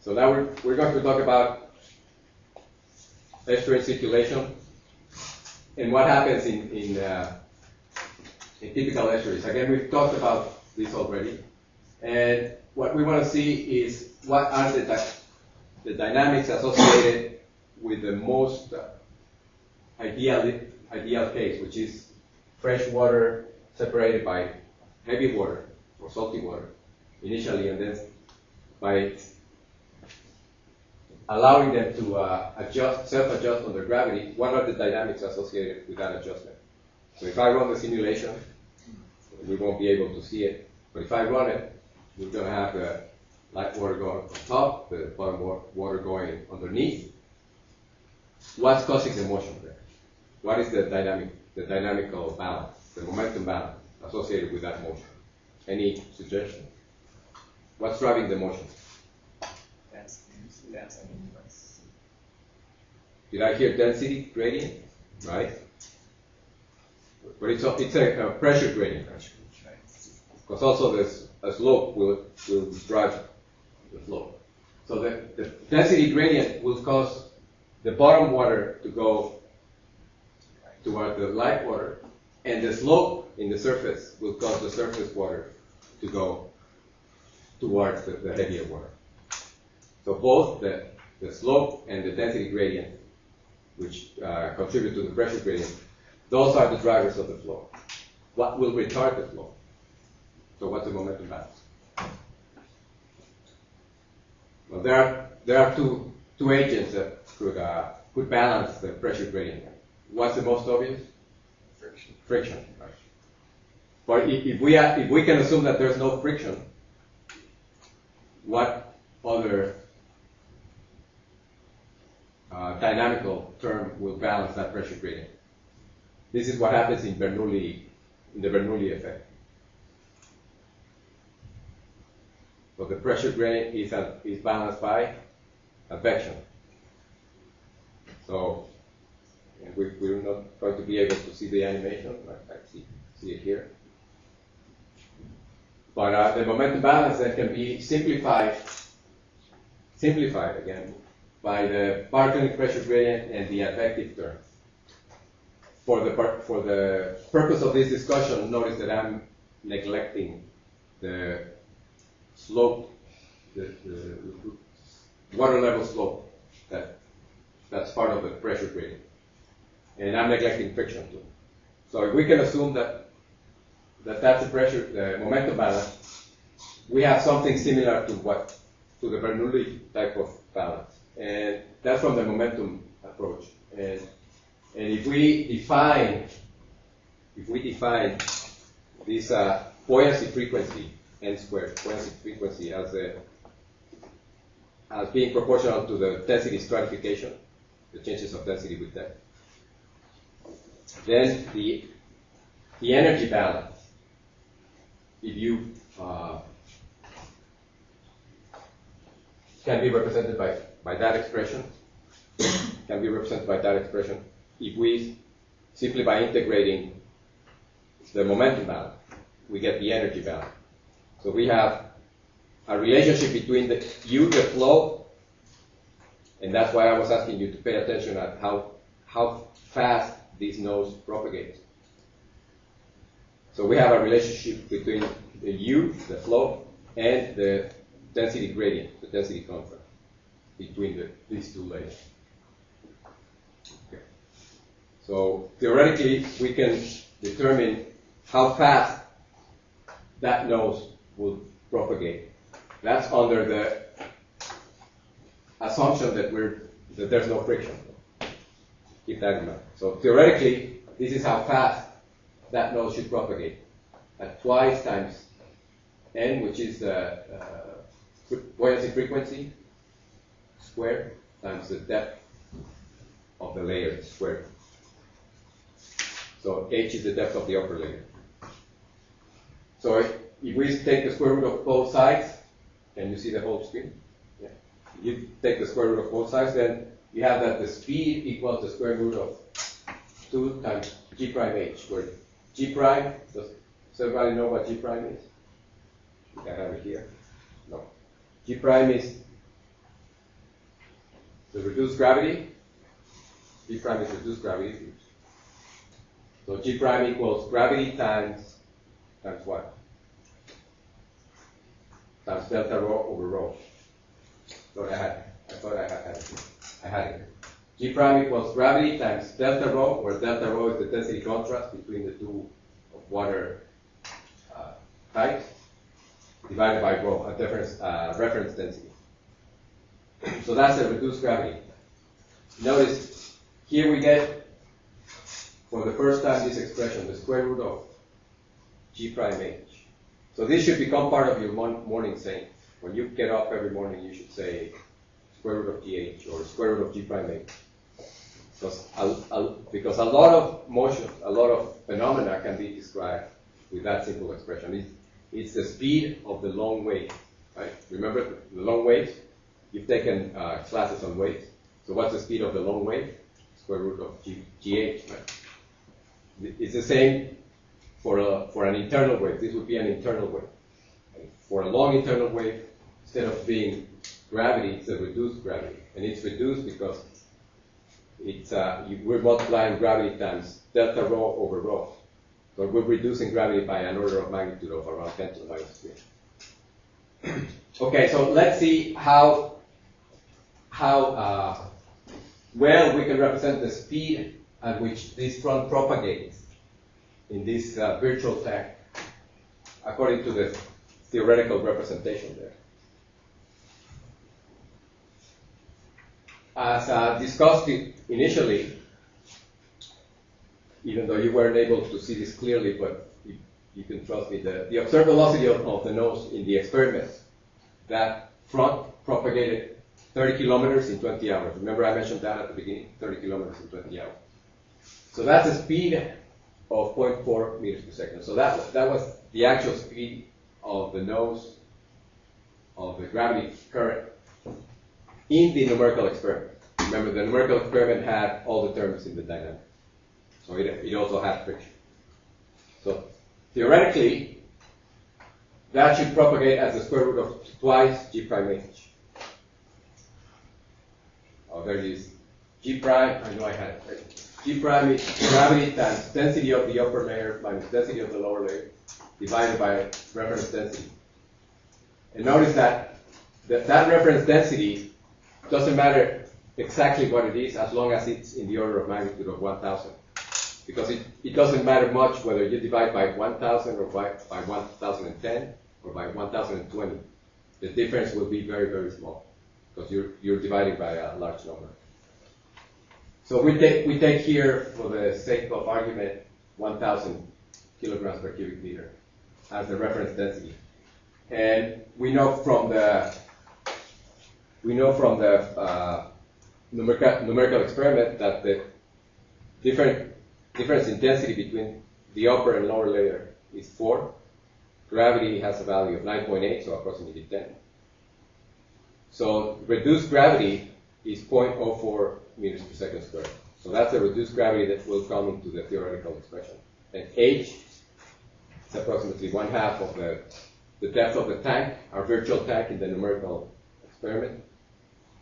So now we're going to talk about estuarine circulation and what happens in typical estuaries. Again, we've talked about this already. And what we want to see is what are the dynamics associated with the most ideal case, which is fresh water separated by heavy water or salty water initially, and then by allowing them to self-adjust under gravity, what are the dynamics associated with that adjustment? So if I run the simulation, we won't be able to see it, but if I run it, we're going to have the light water going on top, the bottom water going underneath. What's causing the motion there? What is the dynamical balance, the momentum balance associated with that motion? Any suggestion? What's driving the motion? Did I hear density gradient? Right? But it's a pressure gradient. Because also a slope will drive the flow. So the density gradient will cause the bottom water to go toward the light water, and the slope in the surface will cause the surface water to go towards the heavier water. So both the slope and the density gradient, which contribute to the pressure gradient, those are the drivers of the flow. What will retard the flow? So what's the momentum balance? Well, there are two agents that could balance the pressure gradient. What's the most obvious? Friction. Right. But if we can assume that there's no friction, what other dynamical term will balance that pressure gradient? This is what happens in the Bernoulli effect. So the pressure gradient is balanced by advection. So we're not going to be able to see the animation. I see it here. But the momentum balance then can be simplified again by the Bartolini pressure gradient and the advective term. For the purpose of this discussion, notice that I'm neglecting the slope, the water level slope that's part of the pressure gradient. And I'm neglecting friction too. So if we can assume that's the momentum balance, we have something similar to the Bernoulli type of balance. And that's from the momentum approach. And if we define this buoyancy frequency, n squared buoyancy frequency, as being proportional to the density stratification, the changes of density with depth, then the energy balance, if you can be represented by that expression, if we simply by integrating the momentum balance, we get the energy balance. So we have a relationship between the flow, and that's why I was asking you to pay attention at how fast these nodes propagate. So we have a relationship between the flow, and the density gradient, the density contrast between these two layers. Okay. So theoretically, we can determine how fast that node will propagate. That's under the assumption that there's no friction. Keep that in mind. So theoretically, this is how fast that node should propagate at twice times n, which is the buoyancy frequency squared times the depth of the layer squared. So h is the depth of the upper layer. So if we take the square root of both sides, can you see the whole screen? Yeah. You take the square root of both sides, then you have that the speed equals the square root of 2 times g prime h, where g prime, does everybody know what g prime is? I have it here. No. G prime is the reduced gravity. G prime is reduced gravity. So G prime equals gravity times what? Times delta rho over rho. I thought I had it. G prime equals gravity times delta rho, where delta rho is the density contrast between the two water types, divided by rho, a reference density. So that's a reduced gravity. Notice here we get, for the first time, this expression, the square root of G prime H. So this should become part of your morning saying. When you get up every morning, you should say square root of GH or square root of G prime H. Because a lot of motions, a lot of phenomena can be described with that simple expression. It's the speed of the long wave, right? Remember the long waves? You've taken classes on waves. So what's the speed of the long wave? Square root of GH, right? It's the same for an internal wave. This would be an internal wave. For a long internal wave, instead of being gravity, it's a reduced gravity. And it's reduced because it's we're multiplying gravity times delta rho over rho. So we're reducing gravity by an order of magnitude of around 10 to the minus 3. Okay, so let's see how well we can represent the speed at which this front propagates in this virtual tank according to the theoretical representation there. As discussed initially, even though you weren't able to see this clearly, but you can trust me, the observed velocity of the nose in the experiment, that front propagated 30 kilometers in 20 hours. Remember I mentioned that at the beginning, 30 kilometers in 20 hours. So that's a speed of 0.4 meters per second. So that was the actual speed of the nose of the gravity current in the numerical experiment. Remember, the numerical experiment had all the terms in the dynamics. So it also had friction. So theoretically, that should propagate as the square root of twice G prime H. Oh, there it is. G prime, I know I had it. Right? G prime is gravity times density of the upper layer minus density of the lower layer divided by reference density. And notice that reference density doesn't matter exactly what it is as long as it's in the order of magnitude of 1,000. Because it doesn't matter much whether you divide by 1,000 or by 1,010 or by 1,020. The difference will be very, very small because you're dividing by a large number. So we take here, for the sake of argument, 1,000 kilograms per cubic meter as the reference density. And we know from the numerical experiment that the difference in density between the upper and lower layer is 4. Gravity has a value of 9.8, so approximately 10. So reduced gravity is 0.04 meters per second squared. So that's the reduced gravity that will come into the theoretical expression. And H is approximately 1/2 of the depth of the tank, our virtual tank in the numerical experiment.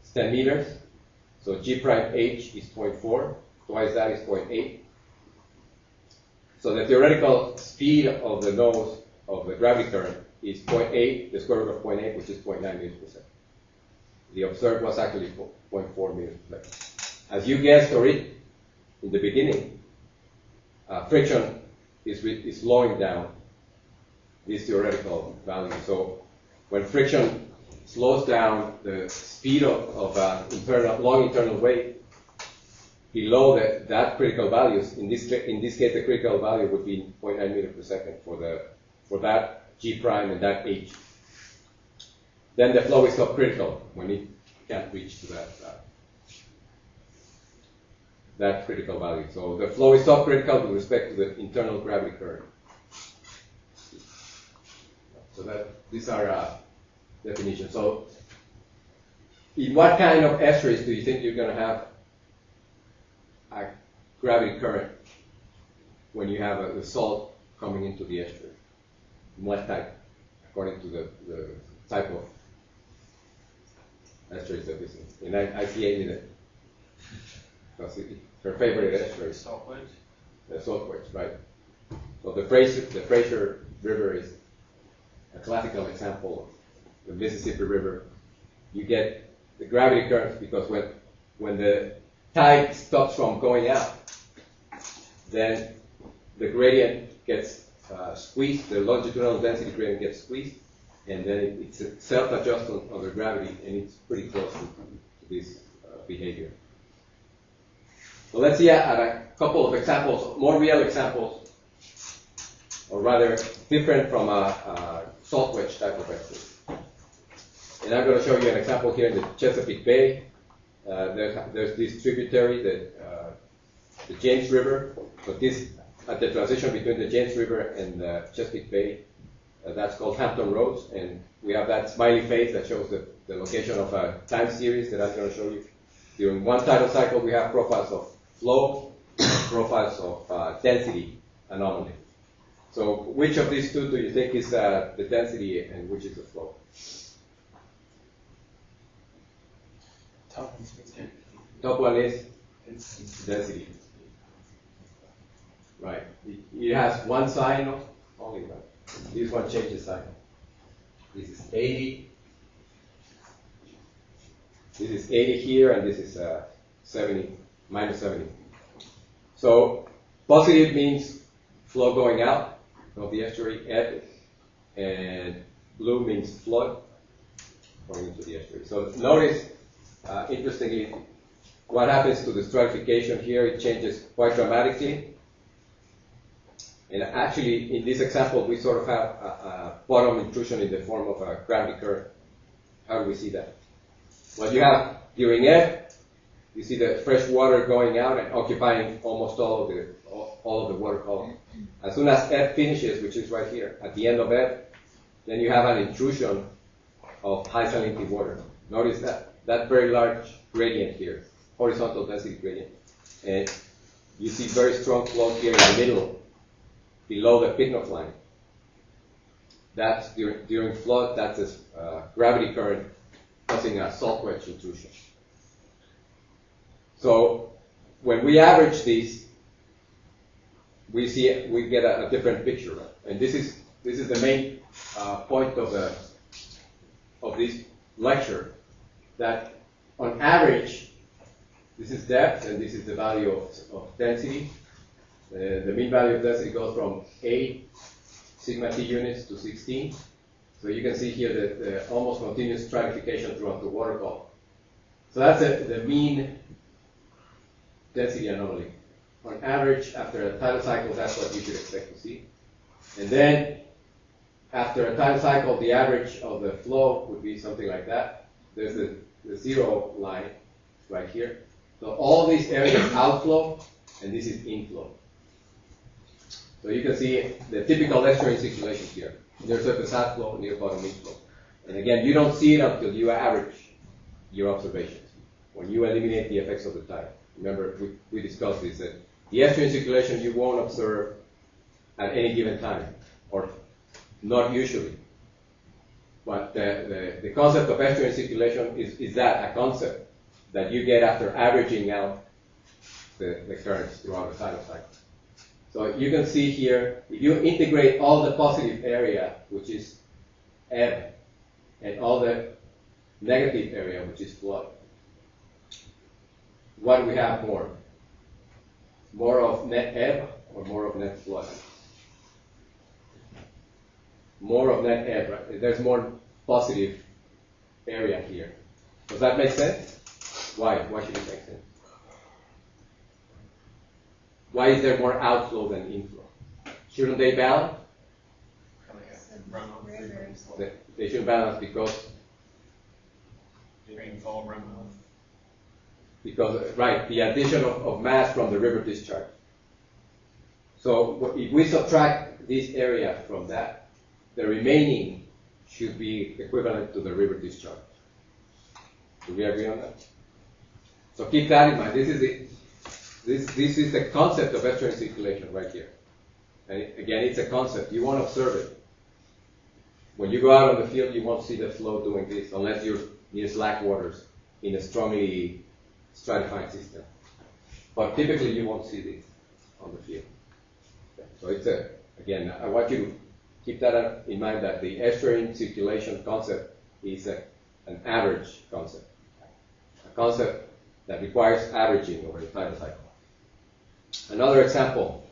It's 10 meters. So G prime H is 0.4. Twice that is 0.8. So the theoretical speed of the nose of the gravity current is 0.8, the square root of 0.8, which is 0.9 meters per second. The observed was actually 0.4 meters per second. As you guessed already in the beginning, friction is slowing down this theoretical value. So when friction slows down the speed of long internal wave below that critical values, in this case the critical value would be 0.9 meters per second for that G prime and that H. Then the flow is subcritical when it can't reach to that critical value. So the flow is subcritical with respect to the internal gravity current. So these are definitions. So in what kind of estuaries do you think you're going to have a gravity current when you have the salt coming into the estuary? In what type, according to the type of estuaries that we see. And I see Amy there. Because her favorite estuary. Saltways? The saltways, right. So the Fraser River is a classical example of the Mississippi River. You get the gravity currents because when the tide stops from going out, then the gradient gets squeezed, the longitudinal density gradient gets squeezed, and then it's a self-adjust under gravity, and it's pretty close to this behavior. So let's see at a couple of examples, more real examples, or rather different from a salt wedge type of estuary. And I'm going to show you an example here in the Chesapeake Bay. There's this tributary, the James River. So this, at the transition between the James River and the Chesapeake Bay, that's called Hampton Roads. And we have that smiley face that shows the location of a time series that I'm going to show you. During one tidal cycle, we have profiles of flow, profiles of density anomaly. So which of these two do you think is the density and which is the flow? Top one is density. Right. It has one sign only, right? This one changes sign. This is 80. This is 80 here, and this is 70, minus 70. So positive means flow going out of the estuary, ebb, and blue means flood going into the estuary. So notice, interestingly, what happens to the stratification here. It changes quite dramatically. And actually, in this example, we sort of have a bottom intrusion in the form of a gravity current. How do we see that? Well, you have, during ebb, you see the fresh water going out and occupying almost all of the water column. As soon as ebb finishes, which is right here, at the end of ebb, then you have an intrusion of high salinity water. Notice that very large gradient here, horizontal density gradient. And you see very strong flow here in the middle, below the Picnock line. That's during flood, that's a gravity current causing a salt wedge intrusion. So when we average these, we get a different picture. Right? And this is the main point of this lecture, that on average, this is depth and this is the value of density. The mean value of density goes from 8 sigma t units to 16. So you can see here the almost continuous stratification throughout the water column. So that's the mean density anomaly. On average, after a tidal cycle, that's what you should expect to see. And then, after a tidal cycle, the average of the flow would be something like that. There's the zero line right here. So all these areas outflow, and this is inflow. So you can see the typical estuarine circulation here. Near surface outflow, near bottom inflow. And again, you don't see it until you average your observations. When you eliminate the effects of the tide. Remember, we discussed this, that the estuarine circulation you won't observe at any given time, or not usually. But the concept of estuarine circulation is that, a concept that you get after averaging out the currents throughout the tidal cycle. So you can see here, if you integrate all the positive area, which is ebb, and all the negative area, which is flood, what do we have more? More of net ebb or more of net flood? More of net ebb, right? There's more positive area here. Does that make sense? Why? Why should it make sense? Why is there more outflow than inflow? Shouldn't they balance? They should balance because rainfall runoff. Because, right, the addition of mass from the river discharge. So if we subtract this area from that, the remaining should be equivalent to the river discharge. Do we agree on that? So keep that in mind. This is the concept of estuarine circulation right here. And again, it's a concept. You won't observe it. When you go out on the field, you won't see the flow doing this unless you're near slack waters in a strongly stratified system. But typically you won't see this on the field. So it's again, I want you to keep that in mind, that the estuarine circulation concept is an average concept. A concept that requires averaging over the tidal cycle. Another example,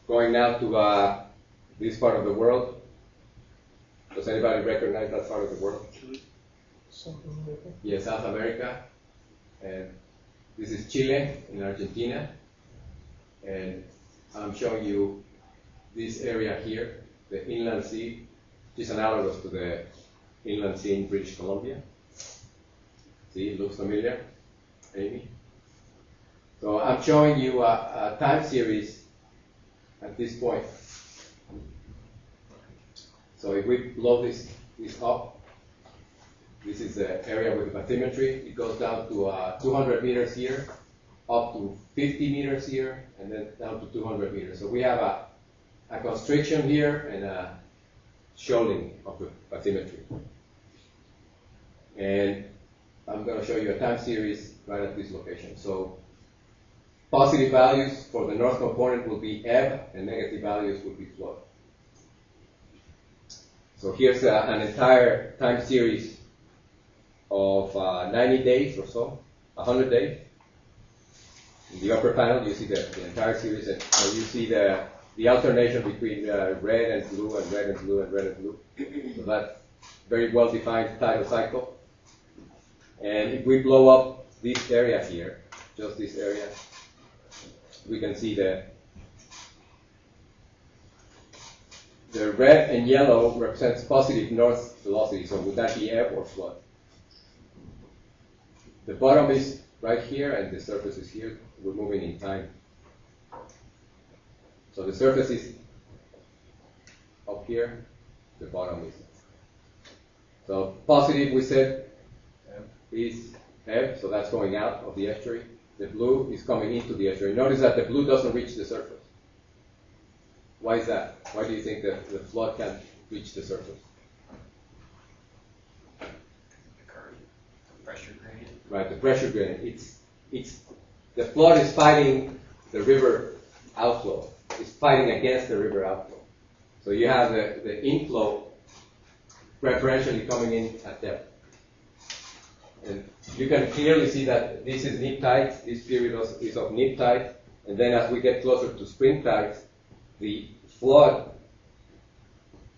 going now to this part of the world. Does anybody recognize that part of the world? South America. Yes, South America. And this is Chile in Argentina. And I'm showing you this area here, the inland sea, which is analogous to the inland sea in British Columbia. See, it looks familiar, Amy? So I'm showing you a time series at this point. So if we blow this up, this is the area with bathymetry. It goes down to 200 meters here, up to 50 meters here, and then down to 200 meters. So we have a constriction here and a shoaling of the bathymetry. And I'm going to show you a time series right at this location. So positive values for the north component will be ebb, and negative values will be flood. So here's an entire time series of 90 days or so, 100 days. In the upper panel, you see the entire series, and so you see the alternation between red and blue and red and blue and red and blue. So that's very well-defined tidal cycle. And if we blow up this area here, just this area, we can see the red and yellow represents positive north velocity, so would that be ebb or flood? The bottom is right here and the surface is here. We're moving in time. So the surface is up here, the bottom is. So positive, we said, is ebb, so that's going out of the estuary. The blue is coming into the estuary. Notice that the blue doesn't reach the surface. Why is that? Why do you think that the flood can't reach the surface? The current, the pressure gradient. Right, the pressure gradient. It's the flood is fighting the river outflow. It's fighting against the river outflow. So you have the inflow preferentially coming in at depth. And you can clearly see that this is neap tide, this period is of neap tide, and then as we get closer to spring tides, the flood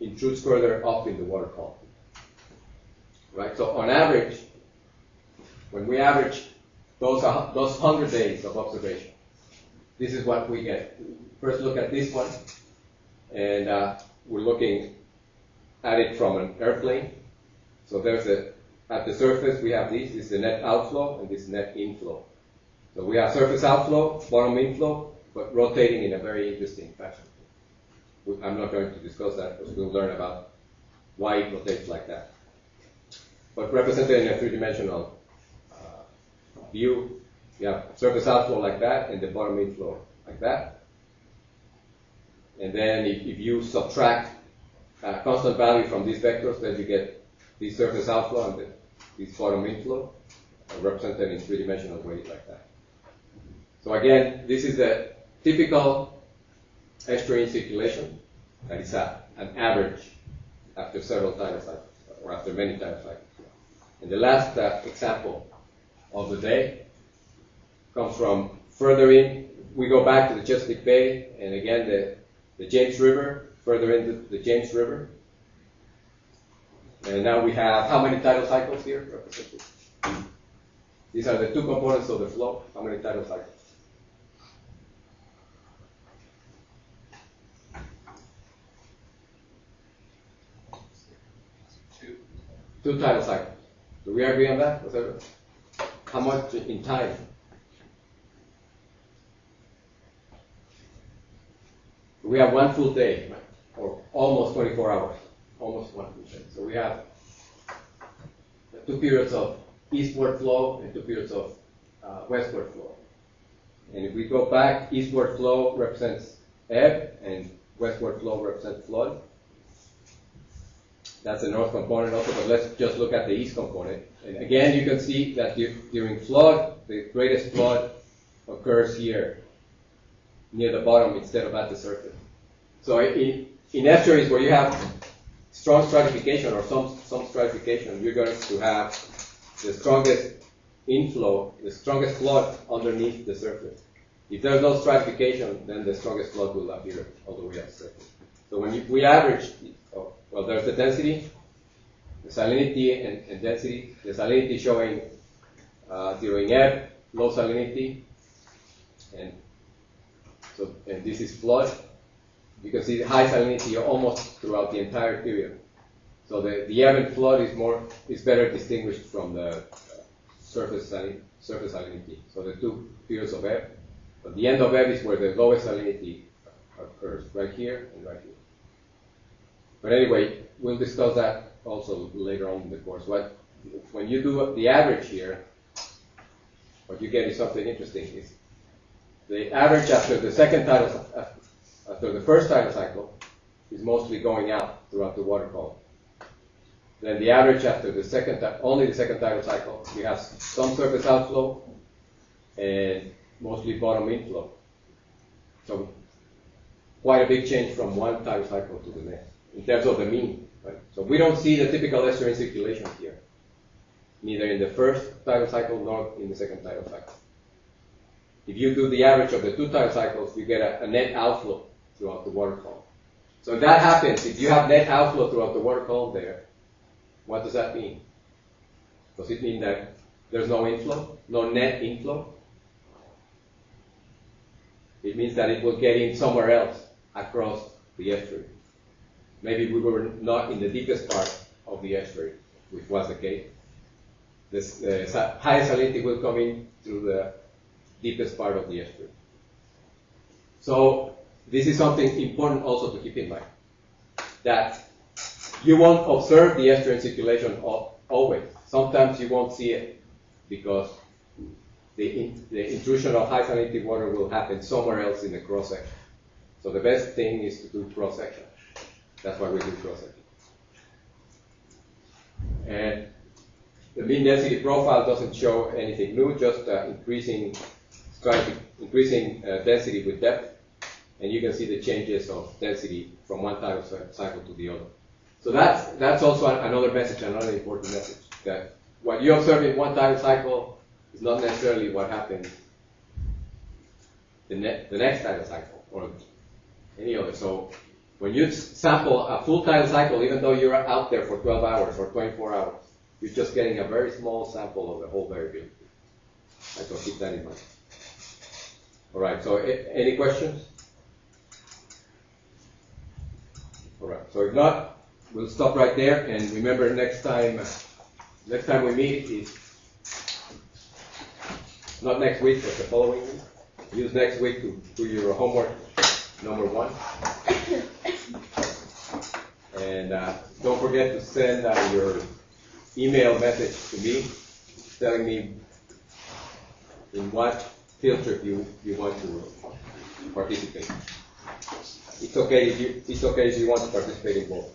intrudes further up in the water column. Right? So on average, when we average those 100 days of observation, this is what we get. First look at this one, and we're looking at it from an airplane. So there's at the surface we have this is the net outflow and this net inflow. So we have surface outflow, bottom inflow, but rotating in a very interesting fashion. I'm not going to discuss that because we'll learn about why it rotates like that. But represented in a three-dimensional view, you have surface outflow like that and the bottom inflow like that. And then if you subtract a constant value from these vectors, then you get the surface outflow and this bottom inflow represented in three-dimensional way like that. So again, this is the typical estuarine circulation that is an average after several tidal cycles or after many tidal cycles. And the last example of the day comes from further in. We go back to the Chesapeake Bay, and again the James River, further into the James River. And now we have how many tidal cycles here represented? These are the two components of the flow. How many tidal cycles? Two tidal cycles. Do we agree on that? How much in time? We have one full day, right? Or almost 24 hours. Almost one full day. So we have 2 periods of eastward flow and 2 periods of westward flow. And if we go back, eastward flow represents ebb and westward flow represents flood. That's the north component also, but let's just look at the east component. And again, you can see that during flood, the greatest flood occurs here, near the bottom instead of at the surface. So in estuaries where you have strong stratification or some stratification, you're going to have the strongest inflow, the strongest flood underneath the surface. If there's no stratification, then the strongest flood will appear all the way up the surface. So when we average, well, there's the density, the salinity and density. The salinity showing during ebb, low salinity, and this is flood. You can see the high salinity almost throughout the entire period. So the ebb and flood is better distinguished from the surface salinity. So the two periods of ebb. But the end of ebb is where the lowest salinity occurs, right here and right here. But anyway, we'll discuss that also later on in the course. When you do the average here, what you get is something interesting. Is the average after the first tidal cycle is mostly going out throughout the water column. Then the average after only the second tidal cycle, you have some surface outflow and mostly bottom inflow. So quite a big change from one tidal cycle to the next in terms of the mean. Right? So we don't see the typical estuarine circulation here, neither in the first tidal cycle nor in the second tidal cycle. If you do the average of the two tidal cycles, you get a net outflow throughout the water column. So if that happens, if you have net outflow throughout the water column there, what does that mean? Does it mean that there's no inflow, no net inflow? It means that it will get in somewhere else across the estuary. Maybe we were not in the deepest part of the estuary, which was the case. The highest salinity will come in through the deepest part of the estuary. So this is something important also to keep in mind, that you won't observe the estuarine circulation always. Sometimes you won't see it because the intrusion of high salinity water will happen somewhere else in the cross section. So the best thing is to do cross section. That's why we do cross section. And the mean density profile doesn't show anything new, just increasing density with depth, and you can see the changes of density from one tidal cycle to the other. So that's also another message, another important message, that what you observe in one tidal cycle is not necessarily what happens the next tidal cycle or any other. So when you sample a full tidal cycle, even though you're out there for 12 hours or 24 hours, you're just getting a very small sample of the whole variability. Right, so keep that in mind. All right, so any questions? All right, so if not, we'll stop right there, and remember next time we meet is not next week, but the following week. Use next week to do your homework number 1. And don't forget to send your email message to me telling me in what field trip you want to participate. It's okay if you want to participate in both.